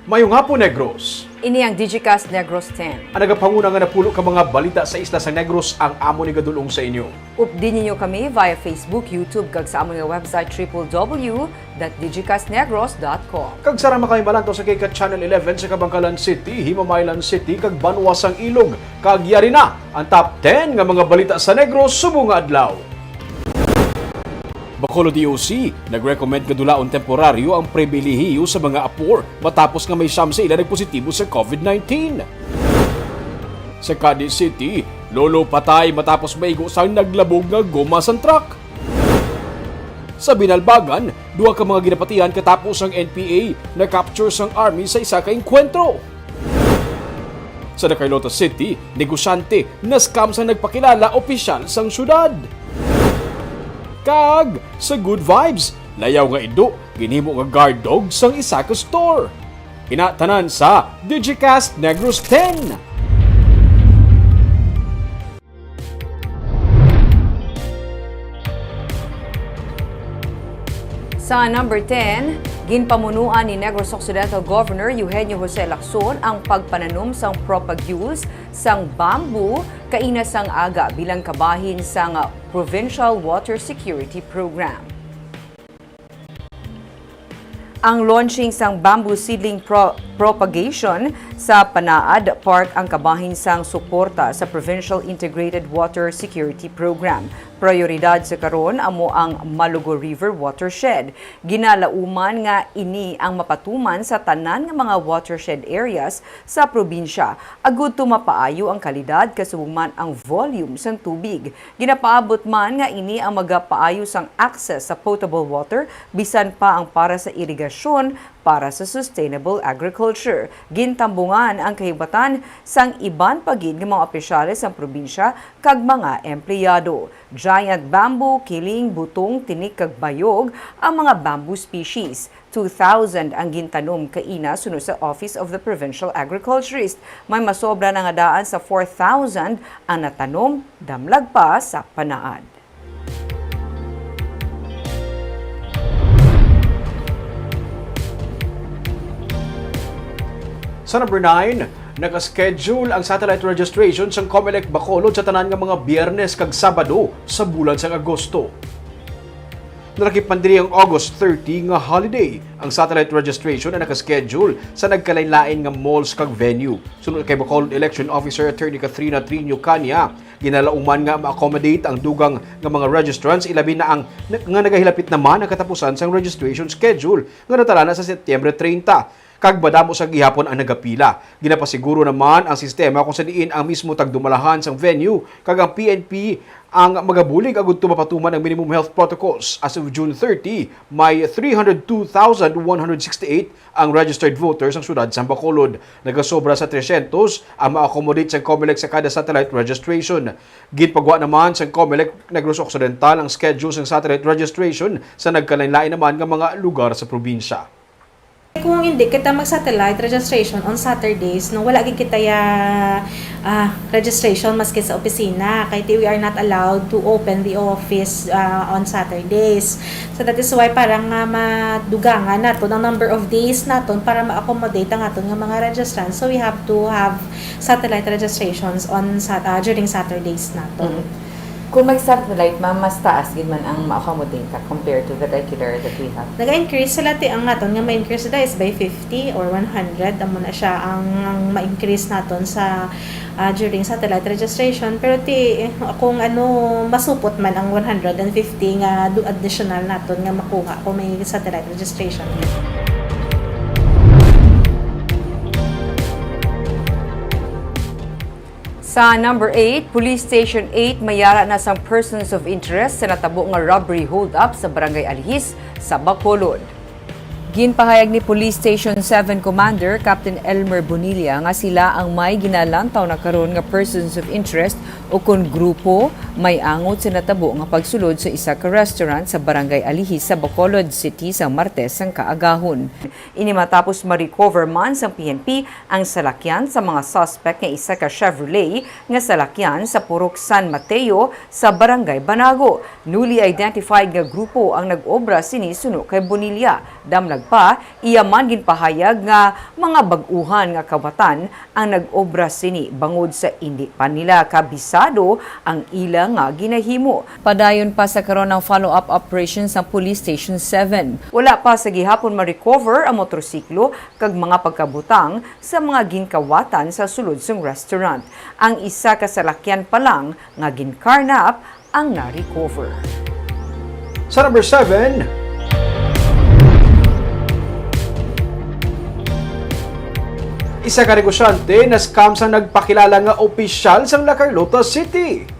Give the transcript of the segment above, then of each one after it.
Mayong hapon, Negros. Ini ang Digicast Negros X. Ang nagapanguna nga napulo ka mga balita sa isla sa Negros ang amo ni gadulong sa inyo. Updin ninyo kami via Facebook, YouTube, kag sa among website www.digicastnegros.com. Kag sarama kami malantaw sa kay Channel 11 sa Kabangkalan City, Himamaylan City, kag Banwasang Ilog. Kag yari na ang top 10 nga mga balita sa Negros subong nga adlaw. Bacolod DOC, nag-recommend nga dulaon temporaryo ang pribilehiyo sa mga apor matapos nga may siyam sa ila nagpositibo sa COVID-19. Sa Cadiz City, lolo patay matapos maigo sang naglabog nga goma sang truck. Sa Binalbagan, duha ka mga ginapatihan katapos ang NPA na capture sang army sa isa ka engkwentro. Sa Carlota City, negosyante na scam sang nagpakilala opisyal sang syudad. Kag sa Good Vibes, layaw nga ido, ginhimo nga guard dog sang isa ka store. Inatanan sa Digicast Negros X. Sa number 10, ginpamunuan ni Negros Occidental Governor Eugenio Jose Lacson ang pagpananom sang propagules sang bamboo kaina sang aga bilang kabahin sang Provincial Water Security Program. Ang launching sang bamboo seedling propagation sa Panaad Park ang kabahin sang suporta sa Provincial Integrated Water Security Program. Prioridad sa karon amo ang Malugo River Watershed. Ginalauman nga ini ang mapatuman sa tanan nga mga watershed areas sa probinsya. Agud tumapaayo ang kalidad kasubong man ang volume sang tubig. Ginapaabot man nga ini ang magapaayo sang access sa potable water bisan pa ang para sa irigasyon para sa sustainable agriculture. Gintambungan ang kahibatan sang iban pagid ng mga opisyales sa probinsya kag mga empleyado. Giant bamboo, kiling, butong, tinik kag bayog ang mga bamboo species. 2,000 ang gintanom kaina sunod sa Office of the Provincial Agriculturist. May masobra na nga daan sa 4,000 ang natanom damlag pa sa Panaad. Sa number 9, nakaschedule ang satellite registration sa Comelec Bacolod sa tanan nga mga Biyernes kag Sabado sa bulan sang Agosto. Nalakip diri ang August 30 nga holiday. Ang satellite registration na nakaschedule sa nagkalain-lain nga malls kag venue. Sunod kay Bacolod Election Officer Attorney Katrina Trinio Cania, ginalauman nga ma-accommodate ang dugang nga mga registrants ilabi na ang nga nagahilapit naman ang katapusan sang registration schedule nga natala na sa Setyembre 30. Kag badamo sa gihapon ang nagapila. Ginapasiguro naman ang sistema kung saan ang mismo tagdumalahan sang venue kag ang PNP ang magabulig agud tumapatuman ang minimum health protocols. As of June 30, may 302,168 ang registered voters ang syudad sa Bacolod. Nagasobra sa 300 ang ma-accommodate sa Comelec sa kada satellite registration. Ginpagwa naman sa Comelec Negros Occidental ang schedule sa satellite registration sa nagkalain-lain naman nga mga lugar sa probinsya. Kung hindi kita mag-satellite registration on Saturdays, no, wala gid kita registration maski sa opisina. Kaya we are not allowed to open the office on Saturdays. So that is why parang madugangan naton ang number of days naton para ma-accommodate ang aton nga mga registrants. So we have to have satellite registrations on during Saturdays naton. Kung mag-satellite, mas taas gid man ang ma-accommodate compared to the regular that we have. Nag-increase sila ti ang naton nga ma-increase sila is by 50 or 100 amo na siya ang ma-increase naton sa during satellite registration, pero kung masupot man ang 150 nga additional naton nga makuha kung may satellite registration. Sa number 8, Police Station 8 mayara na sang persons of interest sa natabo nga robbery hold-up sa Barangay Alihis sa Bacolod. Ginpahayag ni Police Station 7 Commander Captain Elmer Bonilla nga sila ang may ginalantaw na karon nga persons of interest o kung grupo may angot sa natabo nga pagsulod sa isa ka restaurant sa Barangay Alihis sa Bacolod City sa Martes sang kaagahon. Ini matapos ma-recover man sang PNP ang salakyan sa mga suspect nga isa ka Chevrolet nga salakyan sa Purok San Mateo sa Barangay Banago. Newly identified nga grupo ang nag-obra sini suno kay Bonilla. Damlag pa, iyaman ginpahayag nga mga bag-uhan nga kawatan ang nag-obra sini bangod sa indi pa nila kabisado ang ila nga ginahimo. Padayon pa sa karon ng follow-up operations sa Police Station 7. Wala pa sa gihapon ma-recover ang motorsiklo kag mga pagkabutang sa mga ginkawatan sa sulod sang restaurant. Ang isa ka salakyan pa lang nga ginkarnap ang na-recover. Sa number 7, isa ka negosyante na scam sa nagpakilala nga opisyal sa La Carlota City.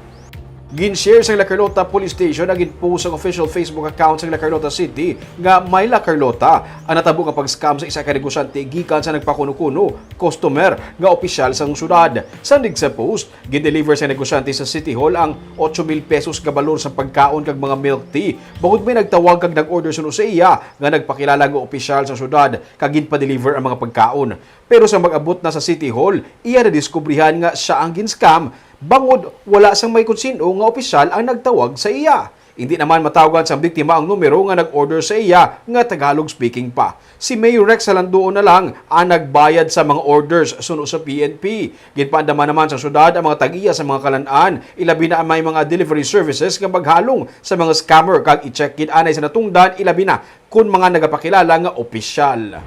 Gin-share sa La Carlota Police Station ang ginpost ang official Facebook account sa La Carlota City nga may La Carlota ang natabo nga pag-scam sa isa ka negosyante gikan sa nagpakuno-kuno customer nga opisyal sang syudad. Sandig sa post, gin-deliver sa negosyante sa City Hall ang 8,000 pesos ka balor sa pagkaon kag mga milk tea. Bangod may nagtawag kag nag-order suno sa iya nga nagpakilala nga opisyal sa syudad kag ginpa-deliver ang mga pagkaon. Pero sa mag-abot na sa City Hall, iya na diskubrihan nga siya ang gin-scam. Bangod, wala sang may kunsino nga opisyal ang nagtawag sa iya. Hindi naman matawagan sa biktima ang numero nga nag-order sa iya nga Tagalog speaking pa. Si Mayor Rex Salandoon na lang ang nagbayad sa mga orders suno sa PNP. Ginpaandaman naman sa syudad ang mga tag-iya sa mga kalan-an, ilabi na may mga delivery services nga maghalong sa mga scammer kag i-check it anay sa natungdan ilabi na kung mga nagapakilala nga opisyal.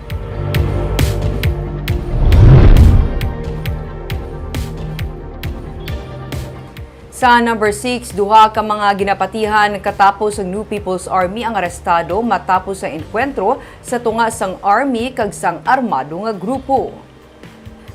Sa number 6, duha ka mga ginapatihan katapos ang New People's Army ang arestado matapos ang enkwentro sa tunga sang army kag sang armado nga grupo.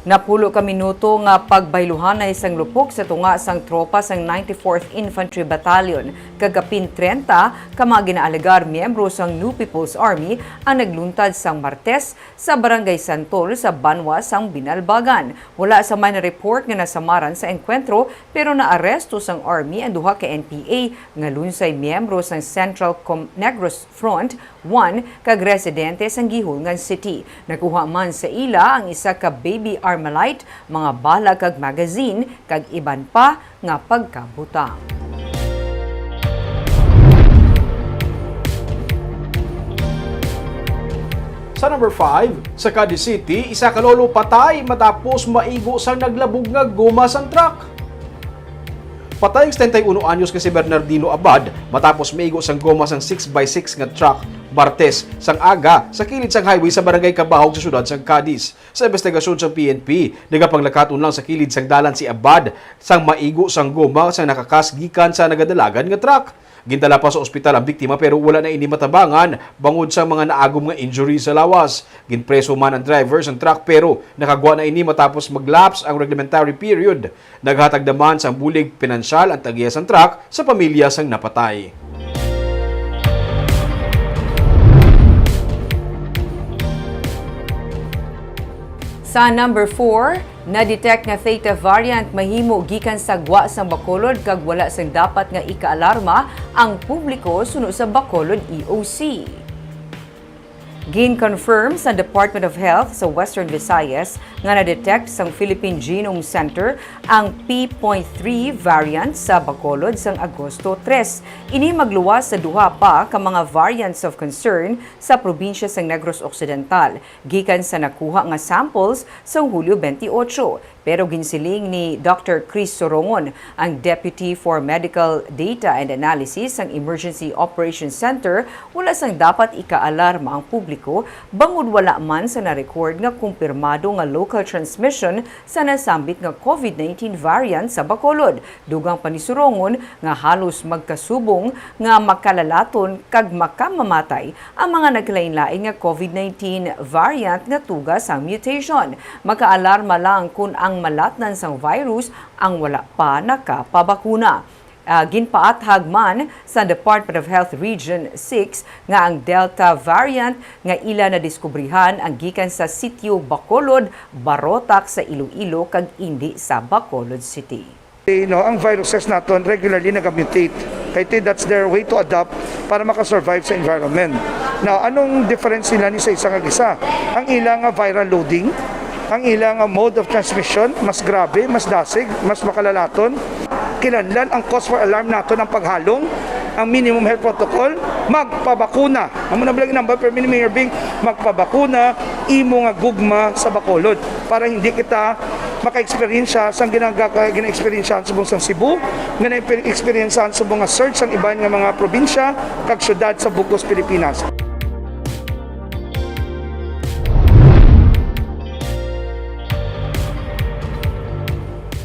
Napulo ka minuto nga pagbayluhan na isang lupok sa tunga sang tropa sang 94th Infantry Battalion. Kagapin 30 ka mga ginaalegar miyembro sang New People's Army ang nagluntad sang Martes sa Barangay Santol sa Banwa sang Binalbagan. Wala sa may na-report nga nasamaran sa enkwentro pero naaresto sang Army ang duha ka NPA nga lunsay miyembro sang Central Negros Front 1 kag residente sang Gihungan City. Nakuha man sa ila ang isa ka baby Armalite, mga bala kag magazine kag iban pa nga pagkabutang. Sa number 5, sa Cadiz City, isa ka lolo patay matapos maigo sang naglabog nga guma sang truck. Patay ang 71 anyos kasi Bernardino Abad matapos maigo sang goma sang 6x6 nga truck Martes sang aga sa kilid sang highway sa Barangay Kabahog sa syudad sang Cadiz. Sa investigasyon sa PNP, nagapanglakaton lang sa kilid sang dalan si Abad sang maigo sang goma sang nakakas gikan sa nagadalagan nga truck. Gintala pa sa ospital ang biktima pero wala na ini matabangan bangod sa mga naagom nga injury sa lawas. Ginpreso man ang driver sang truck pero nakagwa na ini matapos maglapse ang reglementary period. Naghatag naman sang bulig pinansyal ang tagiya sang truck sa pamilya sang napatay. Sa number 4, na-detect nga Theta variant mahimo gikan sa gwa sa Bacolod kag wala sang dapat nga ikaalarma ang publiko suno sa Bacolod EOC. Gin-confirm sa Department of Health sa Western Visayas nga na-detect sang Philippine Genome Center ang P.3 variant sa Bacolod sang Agosto 3. Ini magluwas sa duha pa ka mga variants of concern sa probinsya sang Negros Occidental gikan sa nakuha nga samples sa Hulyo 28. Pero ginsiling ni Dr. Chris Sorongon, ang Deputy for Medical Data and Analysis ng Emergency Operations Center, wala sang dapat ikaalarma ang publiko bangod wala man sa na-record nga kumpirmado nga local transmission sa nasambit nga COVID-19 variant sa Bacolod. Dugang pa ni Sorongon nga halos magkasubong nga makalalaton kag makamamatay ang mga naglain-lain nga COVID-19 variant nga tugas ang mutation. Makaalarma lang kung ang malatnan sang virus ang wala pa nakapabakuna. Ginpaathag man sa Department of Health Region 6 nga ang Delta variant nga ila na diskubrihan ang gikan sa sitio Bacolod, Barotac sa Iloilo kag indi sa Bacolod City. Ang viruses naton regularly nag-mutate. Kaya that's their way to adapt para makasurvive sa environment. Now, anong difference nila ni sa isang isa? Ang ilang viral loading, ang ilang mode of transmission, mas grabe, mas dasig, mas makalalaton. Kinahanglan ang cause for alarm nato ng paghalong ang minimum health protocol, magpabakuna. Amo na bilang number per minimum year being magpabakuna imo nga gugma sa Bacolod para hindi kita maka-experience sa gina-experience sa buong Cebu, gina-experience sa mga search sa iban nga mga probinsya kag syudad sa bugos Pilipinas.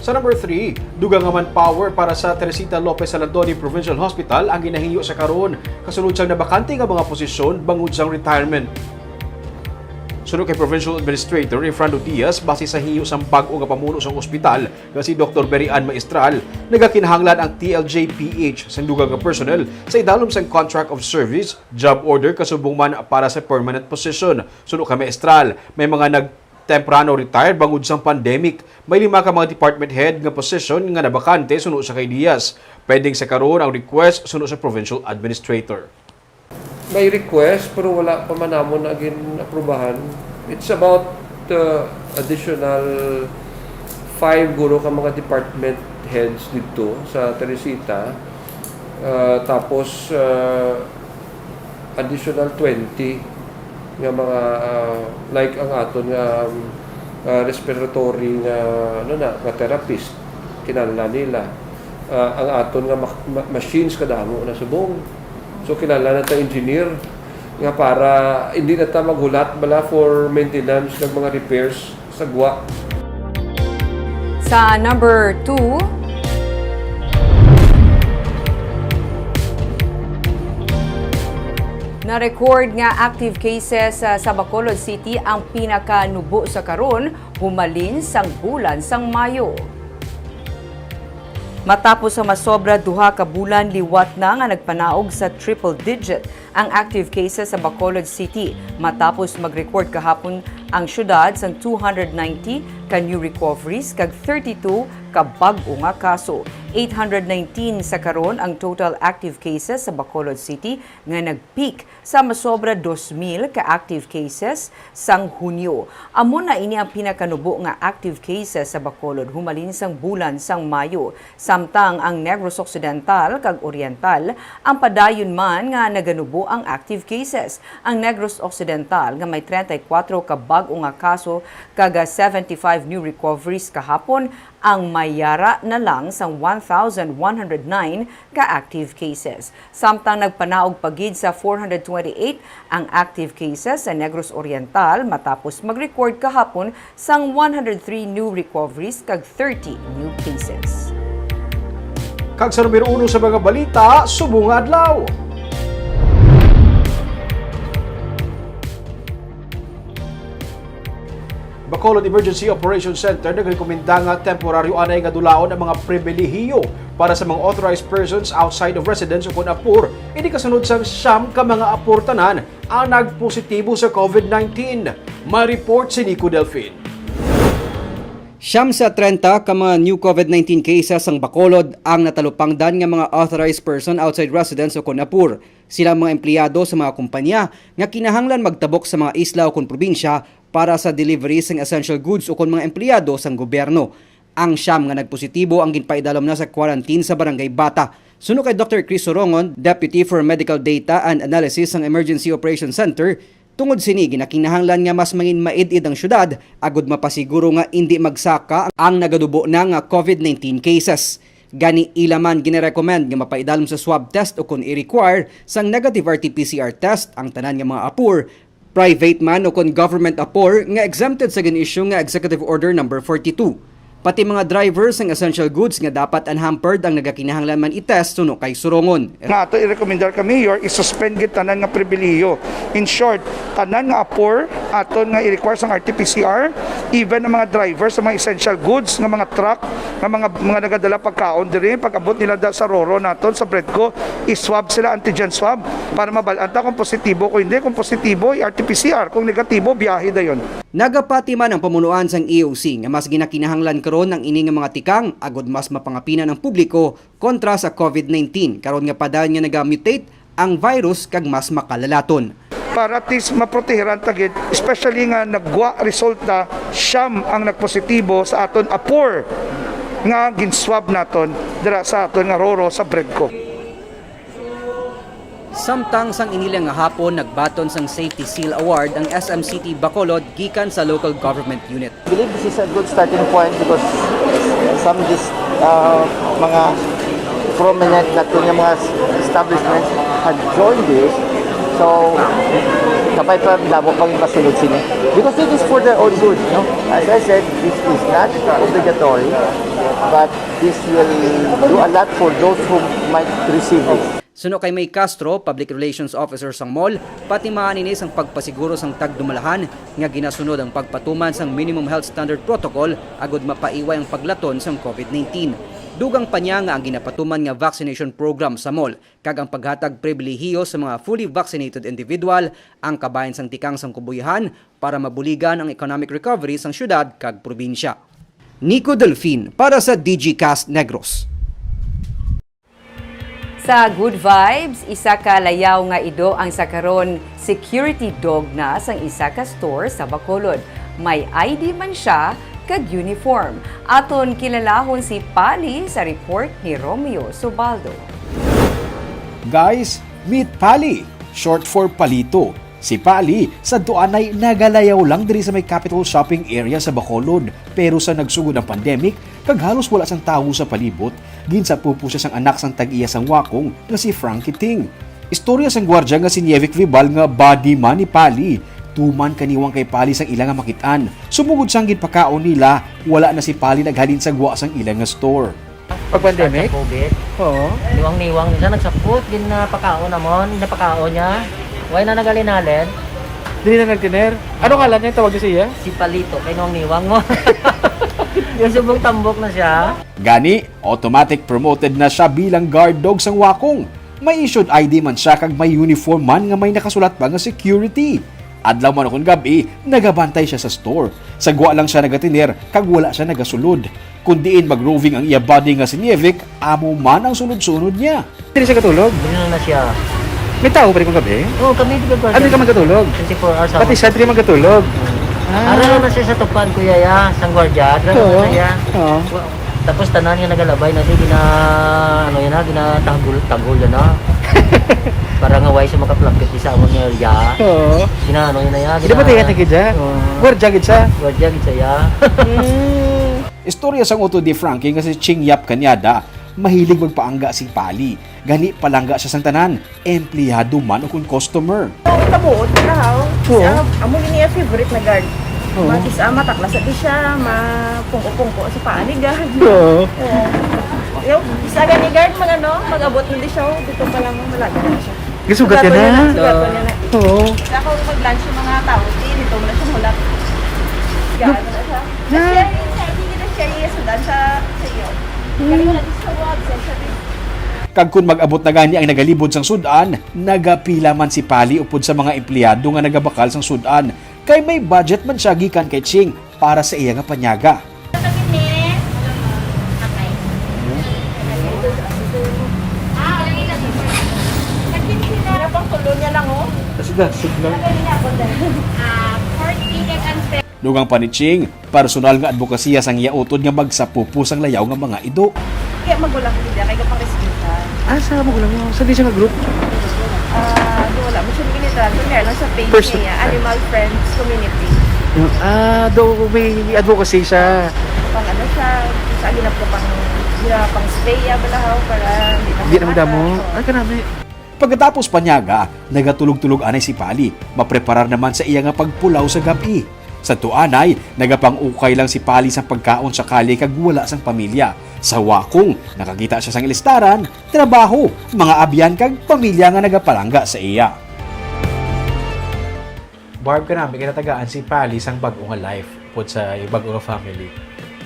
Sa number 3, dugang nga manpower para sa Teresita Lopez Saladoni Provincial Hospital ang ginahinyo sa karon kasunod siyang nabakante nga mga posisyon bangod sang retirement. Sunod kay Provincial Administrator Efrando Diaz, base sa hinyo sang bag-o nga pamuno sang ospital nga si Dr. Berian Maestral, nagakinahanglan ang TLJ-PH sang dugang nga personnel sa idalom sang contract of service, job order kasubong man para sa permanent position. Sunod kay Maestral, may mga temprano retired bangod sang pandemic. May 5 ka mga department head nga position nga nabakante sunod sa kay Diaz. Pwedeng sa karon ang request sunod sa provincial administrator. May request pero wala pa man namon na aprubahan. It's about additional 5 guro ka mga department heads dito sa Teresita. Tapos additional 20 nga mga like ang aton nga respiratory nga therapist kinahanglan nila, ang aton nga machines kadamo na subong, so kinahanglan na engineer nga para hindi na ta maghulat bala for maintenance ng mga repairs sa gwa. Sa number 2, na-record nga active cases sa Bacolod City ang pinakanubo sa karon humalin sang bulan sang Mayo. Matapos sa masobra 2 ka bulan, liwat na nga nagpanaog sa triple digit ang active cases sa Bacolod City matapos mag-record kahapon ang syudad sang 290 ka new recoveries kag 32 ka bag-o nga kaso. 819 sa karon ang total active cases sa Bacolod City nga nag-peak sa masobra 2,000 ka active cases sang Hunyo. Amo na ini ang pinakanubo nga active cases sa Bacolod humalin sang bulan sang Mayo. Samtang ang Negros Occidental kag Oriental ang padayon man nga naganubo ang active cases. Ang Negros Occidental nga may 34 ka bag-o nga kaso kag 75 new recoveries kahapon, ang mayara na lang sa 1,109 ka active cases. Samtang nagpanaog pagid sa 428 ang active cases sa Negros Oriental matapos mag-record kahapon sang 103 new recoveries kag 30 new cases. Kag sa numero 1 sa mga balita, subong adlaw. Bacolod Emergency Operations Center nagrekomenda nga temporaryo anay nga dulaon ang mga pribilehiyo para sa mga authorized persons outside of residence o kung apur. Ini kasunod sa 9 ka mga apur tanan ang nagpositibo sa COVID-19. May report si Nico Delfin. 9 sa 30 ka mga new COVID-19 cases ang Bacolod ang natalupangdan nga mga authorized person outside residence o kunapur. Sila mga empleyado sa mga kumpanya nga kinahanglan magtabok sa mga isla o kun probinsya para sa delivery ng essential goods o kun mga empleyado sang gobyerno. Ang 9 nga nagpositibo ang ginpaidalom na sa quarantine sa Barangay Bata. Suno kay Dr. Chris Sorongon, Deputy for Medical Data and Analysis ng Emergency Operations Center, tungod sini ginakinahanglan nga mas mangin maid-id ang syudad agud mapasiguro nga hindi magsaka ang nagadubo na nga COVID-19 cases. Gani ilaman ginirecommend nga mapaidalom sa swab test o kung i-require sang negative RT-PCR test ang tanan nga mga apur, private man o kung government apor nga exempted sa gin-issue nga Executive Order No. 42. Pati mga drivers ng essential goods nga dapat unhampered ang nagakinahanglan man itest suno kay Surongon. Nga ito i-recommendar ka Mayor, isuspend gid tanan nga pribilehiyo. In short, tanan nga apor aton nga i-require sang RT-PCR, even ang mga drivers sa mga essential goods nga mga truck nga mga nagadala pagkaon diri pag-abot nila sa Roro naton sa Bredco, i-swab sila, antigen swab para mabalanta kung positibo, kung hindi, kung positibo RT-PCR, kung negatibo biyahe dayon. Nagapati man ang pamunuan sang EOC nga mas ginakinahanglan karon ang ini nga mga tikang agud mas mapangapina ng publiko kontra sa COVID-19 karon nga padayon nga nagamutate ang virus kag mas makalalaton. Para at least maproteheran tagid, especially nga nagwa resulta siyam ang nagpositibo sa aton apor nga ginswab naton dira sa aton nga Roro sa Bredco. Samtang sang inilang nga hapon nagbaton sang Safety Seal Award ang SMCT Bacolod gikan sa local government unit. I believe this is a good starting point because some of these mga prominent na mga establishments had joined this. So, kapay pa labo pang masunod sila. Because it is for their own good, no? As I said, this is not obligatory, but this will do a lot for those who might receive it. Suno kay May Castro, Public Relations Officer sang mall, pati maaninis ang pagpasiguro sang tagdumalahan nga ginasunod ang pagpatuman sang Minimum Health Standard Protocol agod mapaiway ang paglaton sang COVID-19. Dugang pa niya nga ang ginapatuman nga vaccination program sa mall, kag ang paghatag pribilehiyo sa mga fully vaccinated individual ang kabayan sang tikang sang kubuyahan para mabuligan ang economic recovery sang syudad kag probinsya. Nico Delfin para sa Digicast Negros. Sa Good Vibes, isa ka layaw nga ido ang sakaron security dog na sang isa ka store sa Bacolod. May ID man siya kag uniform. Aton kilalahon si Pali sa report ni Romeo Subaldo. Guys, meet Pali, short for Palito. Si Pali, sa duanay nagalayaw lang diri sa may capital shopping area sa Bacolod. Pero sa nagsugod ng pandemic, kag halos wala sang tawo sa palibot, ginsapupo siya sang anak sang tag-iya sang wakong nga si Frankie Ting. Istorya sang gwardya nga si Nievic Vibal nga body man ni Pali. Tuman kaniwang kay Pali sang ilang nga makitaan. Sumugod sang gipakaon nila, wala na si Pali naghalin sa gwa sang ilang nga store. Pag pandemic? Sa COVID. Oo. Niwang-niwang nila, nagsapot, din na pakaon namon, napakaon niya. Way na nagalinalin. Dili na nagtiner. Ano ngalan niya tawag niya siya? Si Palito, kay niwang-niwang mo. Yung subong tambok na siya. Gani, automatic promoted na siya bilang guard dog sang wakong. May issued ID man siya kag may uniform man nga may nakasulat pa nga security. Adlaw man akong gabi, nagabantay siya sa store. Sa gwa lang siya nagatiner, kag wala siya nagasulod. Kung diin mag-roving ang iya body nga si Nievic, amo man ang sunod-sunod niya. Dili siya katulog. Dino na siya. May tao pa rin kong gabi? Oo, kami di ba? Ano ka magkatulog? 24 hours Pati siya dili magkatulog. Ara na siya sa tupan, kuya ya, sang gwardiya. Ara na siya. Oo. Tapos tanan niya nagalabay na di gina ano yan na ginatagol yan na. Para nga way siya makaplangkit sa amon nga ya. Oo. Gina ano yan na ya. Hindi ba tayo gid siya? Gwardiya gid siya. Gwardiya gid siya ya. Istorya sang auto di Frankie nga si Ching Yap Kanyada, mahilig magpaangga si Pali. Gani palangga siya sang tanan, empleyado man o kung customer. Tabuot na haw. Oo. Amo niya favorite na guard. Oo. Matis mataklas at siya, mapungko-pungko sa paanigan. Oo. Yung isa gani guard mag-abot na di siya, dito pa lang malaga na siya. Gisugat ka na? Sugaton niya na. Oo. Kaya ako mag-lunch yung mga tao, dito mo na siya mulat. Gano'n na siya. Hindi na siya iyasudan sa iyo. Kaya wala di sa wag, siya rin. Kag kun mag-abot na gani ang nagalibod sang sudan, nagapila man si Pali upod sa mga empleyado nga nagabakal sang sudan. Kay may budget man siya gikan kay Ching para sa iya nga panyaga. Dugang pa ni Ching, personal nga advokasya sang iya utod nga magsapupo sang layaw nga mga ido. Kaya magulang ko nila, kaya kapang respeto. Sa mo ko lang mo. Sa di siya nga group? Wala mo siya ginitran. Meron lang sa page Person- niya, Animal Friends Community. Do may advocacy siya. Pang ano siya, sa ginap ko pang spray balahaw para Hindi na magdamo. Ay, kanami. Pagkatapos panyaga, nagatulog-tulog anay si Pali, mapreparar naman sa iya nga pagpulaw sa gabi. Sa tuanay, nagapang-ukay lang si Pali sa pagkaon sa kali kag wala sang pamilya. Sa wakong, nakakita siya sang ilistaran, trabaho, mga abyan kag pamilya nga nagapalangga sa iya. Barb ka namin, kinatagaan si Pali sang bago nga life po sa bago nga family.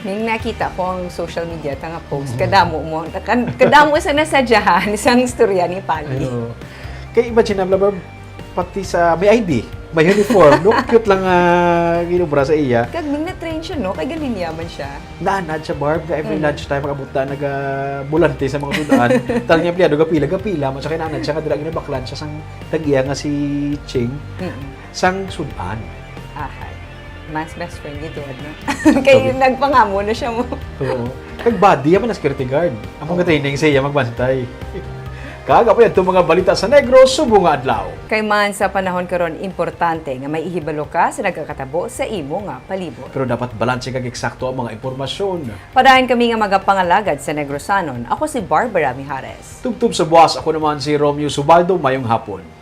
Ning nakita ko ang social media nga post, kadamo mo. Kadamo sa nasadyahan isang istorya ni Pali. Ano, kaya imagine na, Barb, pati sa may ID, may uniform, no? Cute lang ginubra sa iya. Kag ning na-train siya, no? Kay galinyaman siya. Naanad siya, Barb, ka every lunchtime magabot na nagabulante sa mga sudan. Talang niya empleyado, gapila, man siya kinaanad siya, kadira ginabaklan siya sang tagiya nga si Ching, sang sudan. Ahay. Mas best friend ito, no? Kaya nagpangamo na siya mo. Oo. Kag body, yaman na security guard. Ang mga training sa iya magbantay. Kagabi itong mga balita sa Negros, subong nga adlaw. Kay man sa panahon karon importante nga may ihibalo ka sa nagkakatabo sa imo nga palibot. Pero dapat balanse kag eksakto ang mga impormasyon. Padayon kami nga magapangalagad sa Negrosanon. Ako si Barbara Mijares. Tugtub sa buwas, ako naman si Romeo Subaldo, mayong hapon.